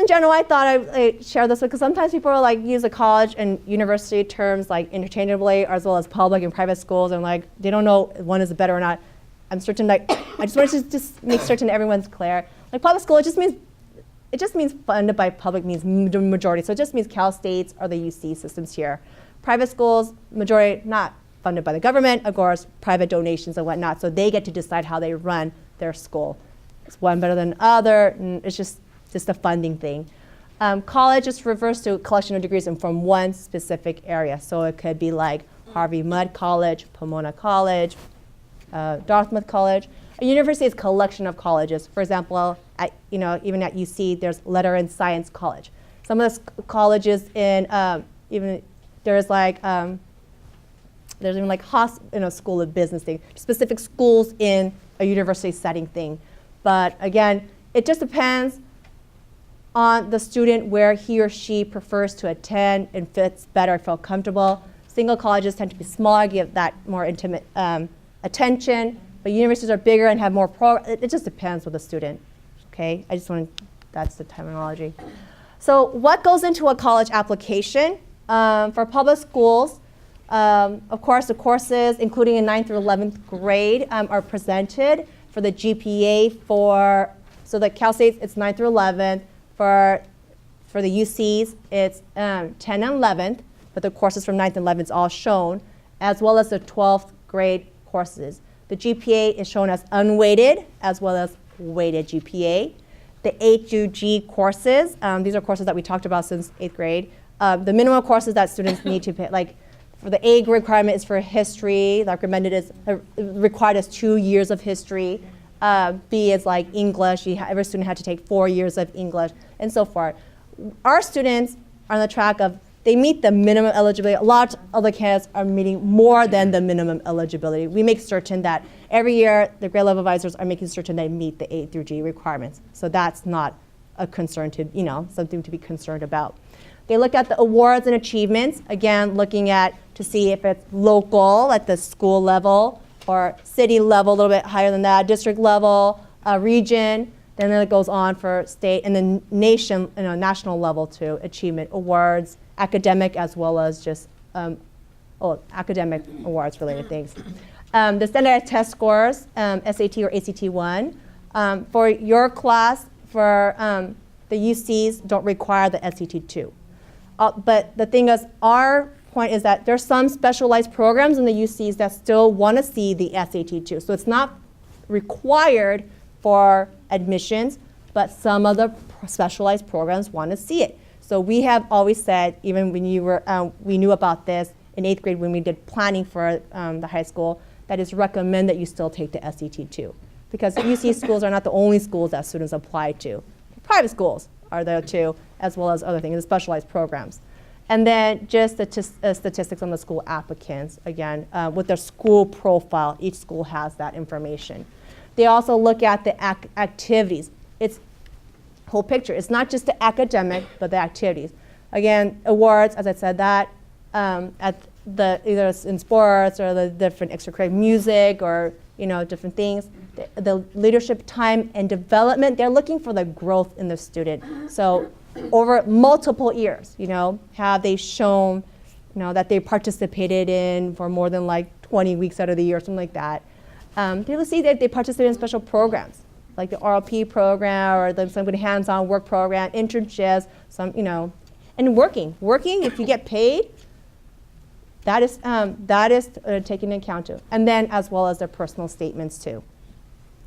in general, I thought I'd share this because sometimes people like use the college and university terms like interchangeably, as well as public and private schools, and like they don't know if one is better or not. I'm certain, like I just wanted to just make certain everyone's clear. Like public school, it just means funded by public means the majority. So it just means Cal States or the UC systems here. Private schools, majority not funded by the government, of course, private donations and whatnot. So they get to decide how they run their school. Is one better than the other? It's just a funding thing. College just refers to a collection of degrees from one specific area. So it could be like Harvey Mudd College, Pomona College, Dartmouth College. A university is a collection of colleges. For example, even at UC, there's Letter and Science College. Some of the colleges in there's even like School of Business thing, specific schools in a university setting thing. But again, it just depends on the student where he or she prefers to attend and fits better, feel comfortable. Single colleges tend to be smaller, give that more intimate attention, but universities are bigger and have more it just depends with the student, okay? That's the terminology. So what goes into a college application? For public schools, of course, the courses, including in 9th through 11th grade, are presented for the GPA so the Cal States, it's 9th through 11th. For the UCs, it's 10 and 11th, but the courses from 9th and 11th is all shown, as well as the 12th grade courses. The GPA is shown as unweighted, as well as weighted GPA. The HUG courses, these are courses that we talked about since 8th grade. The minimum courses that students need to pay, like for the A requirement is for history, the recommended is required is 2 years of history. B is like English, every student had to take 4 years of English, and so forth. Our students are on the track of, they meet the minimum eligibility. A lot of the candidates are meeting more than the minimum eligibility. We make certain that every year the grade level advisors are making certain they meet the A through G requirements. So that's not a concern to, something to be concerned about. They look at the awards and achievements, again, looking at to see if it's local at the school level, or city level, a little bit higher than that, district level, region, then it goes on for state, and then national level to achievement awards, academic as well as just academic awards related things. The standardized test scores, SAT or ACT-1. For your class, for the UCs don't require the SAT-2. But the thing is, our point is that there's some specialized programs in the UCs that still want to see the SAT-2. So it's not required for admissions, but some of the specialized programs want to see it. So we have always said, even when we knew about this in 8th grade when we did planning for the high school, that it's recommend that you still take the SAT-2. Because UC schools are not the only schools that students apply to. Private schools are there too, as well as other things, the specialized programs. And then just statistics on the school applicants, again, with their school profile. Each school has that information. They also look at the activities. It's whole picture. It's not just the academic, but the activities. Again, awards, as I said, that at either in sports or the different extracurricular music or different things. The leadership time and development, they're looking for the growth in the student. So over multiple years, have they shown, that they participated in for more than like 20 weeks out of the year, something like that. People see that they participate in special programs, like the RLP program or some hands-on work program, internships, and working. Working, if you get paid, that is taken into account too. And then as well as their personal statements too.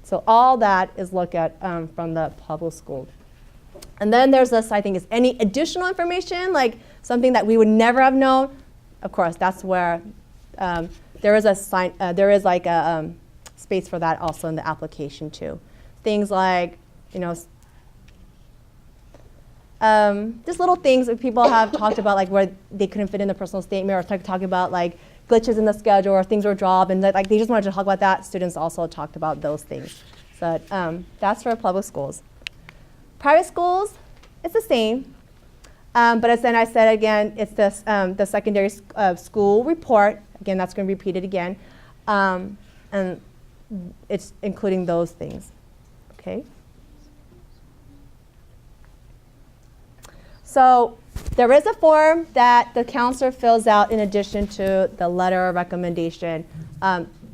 So all that is looked at from the public school. And then there's this, I think, is any additional information, like something that we would never have known. Of course, that's where there is a space for that also in the application too. Things like, just little things that people have talked about, like where they couldn't fit in the personal statement, or talking about like glitches in the schedule or things were dropped, and like they just wanted to talk about that. Students also talked about those things. So that's for public schools. Private schools, it's the same. But as then I said again, it's this, the secondary school report. Again, that's going to be repeated again. And it's including those things. Okay. So there is a form that the counselor fills out in addition to the letter of recommendation.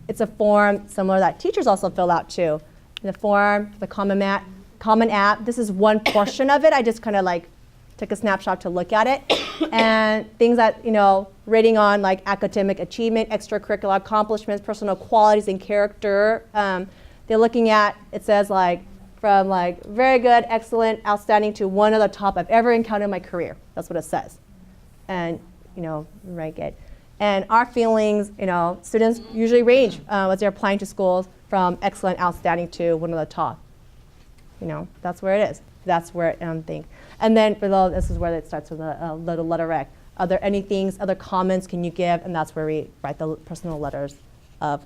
It's a form similar that teachers also fill out too. The form, the common app, this is one portion of it. I just kind of like took a snapshot to look at it. And things that, rating on like academic achievement, extracurricular accomplishments, personal qualities and character. They're looking at, it says like, from like very good, excellent, outstanding to one of the top I've ever encountered in my career. That's what it says. And, rank it. And our feelings, students usually range as they're applying to schools from excellent, outstanding to one of the top. That's where it is. That's where I think. And then below, this is where it starts with a little letter rec. Are there any things, other comments can you give? And that's where we write the personal letters of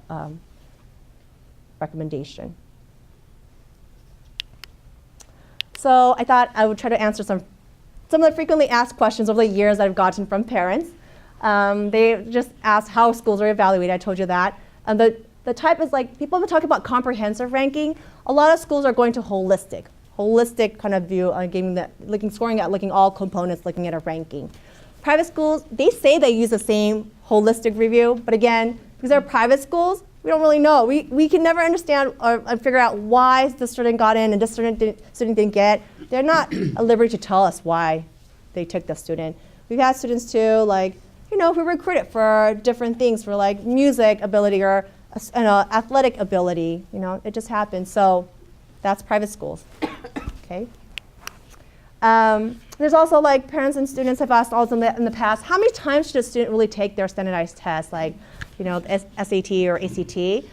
recommendation. So I thought I would try to answer some of the frequently asked questions over the years that I've gotten from parents. They just asked how schools are evaluated. I told you that. And the type is like, people have been talking about comprehensive ranking. A lot of schools are going to holistic kind of view on scoring at looking all components, looking at a ranking. Private schools, they say they use the same holistic review, but again, because they're private schools, we don't really know. We can never understand or figure out why this student got in and this student didn't get. They're not at liberty to tell us why they took the student. We've had students too, like, who recruited for different things, for like music ability or athletic ability. It just happens. So that's private schools. Okay. There's also like parents and students have asked also in the past, how many times should a student really take their standardized test, like the SAT or ACT?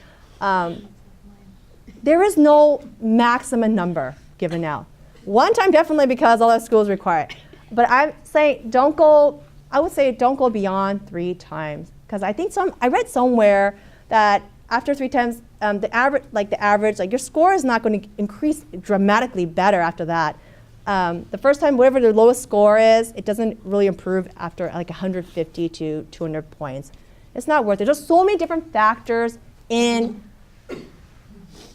There is no maximum number given out. One time definitely because all our schools require it. But I would say don't go beyond 3 times. Because I think I read somewhere that after 3 times, the average, your score is not going to increase dramatically better after that. The first time, whatever the lowest score is, it doesn't really improve after like 150 to 200 points. It's not worth it. There's so many different factors in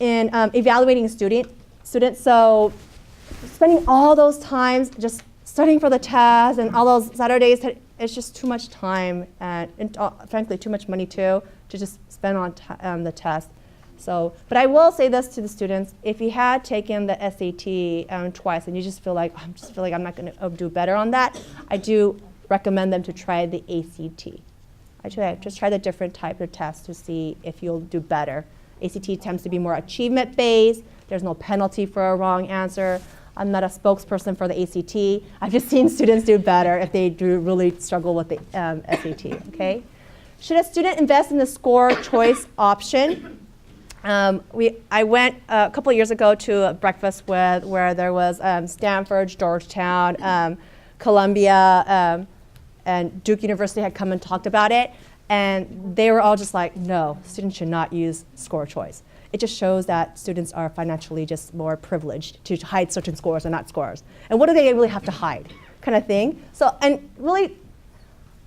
evaluating students. So spending all those times just studying for the test and all those Saturdays, it's just too much time and frankly too much money too to just spend on the test. So, but I will say this to the students: if you had taken the SAT twice and you just feel like I'm not going to do better on that, I do recommend them to try the ACT. Just try the different type of tests to see if you'll do better. ACT tends to be more achievement-based. There's no penalty for a wrong answer. I'm not a spokesperson for the ACT. I've just seen students do better if they do really struggle with the SAT, okay? Should a student invest in the score choice option? I went a couple of years ago to a breakfast where there was Stanford, Georgetown, Columbia, and Duke University had come and talked about it. And they were all just like, no, students should not use score choice. It just shows that students are financially just more privileged to hide certain scores or not scores. And what do they really have to hide, kind of thing. So, and really,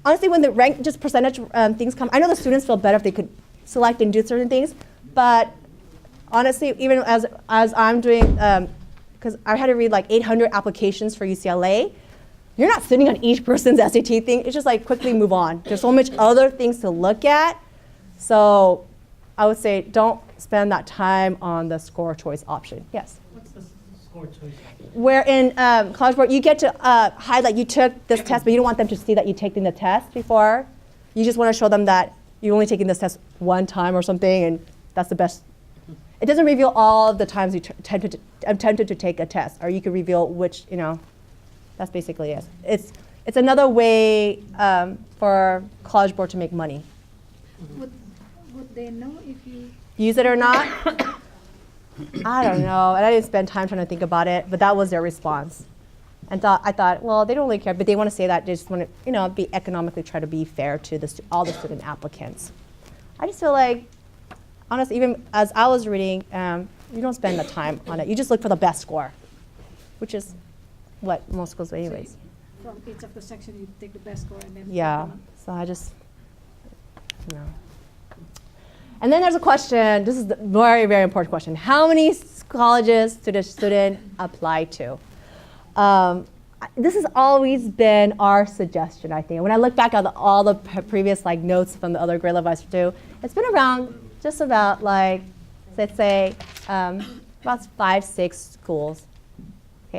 honestly, when the rank, just percentage things come, I know the students feel better if they could select and do certain things, but honestly, even as I'm doing, because I had to read like 800 applications for UCLA, you're not sitting on each person's SAT thing. It's just like quickly move on. There's so much other things to look at. So I would say don't spend that time on the score choice option. Yes? What's the score choice option? Where in College Board, you get to highlight you took this test, but you don't want them to see that you taken the test before. You just want to show them that you've only taken this test one time or something, and that's the best. It doesn't reveal all of the times you attempted to take a test, or you could reveal which, that's basically it. It's another way for College Board to make money. Would they know if you use it or not? I don't know, and I didn't spend time trying to think about it, but that was their response. And I thought, well, they don't really care, but they want to say that they just want to, be economically try to be fair to all the student applicants. I just feel like, honestly, even as I was reading, you don't spend the time on it. You just look for the best score, which is what most schools do anyways. from each of the section you take the best score and then Yeah, so I just, And then there's a question, this is the very, very important question. How many colleges did a student apply to? this has always been our suggestion, I think. When I look back at all the previous like notes from the other grade level advisors do, it's been around just about like, let's say, about 5, 6 schools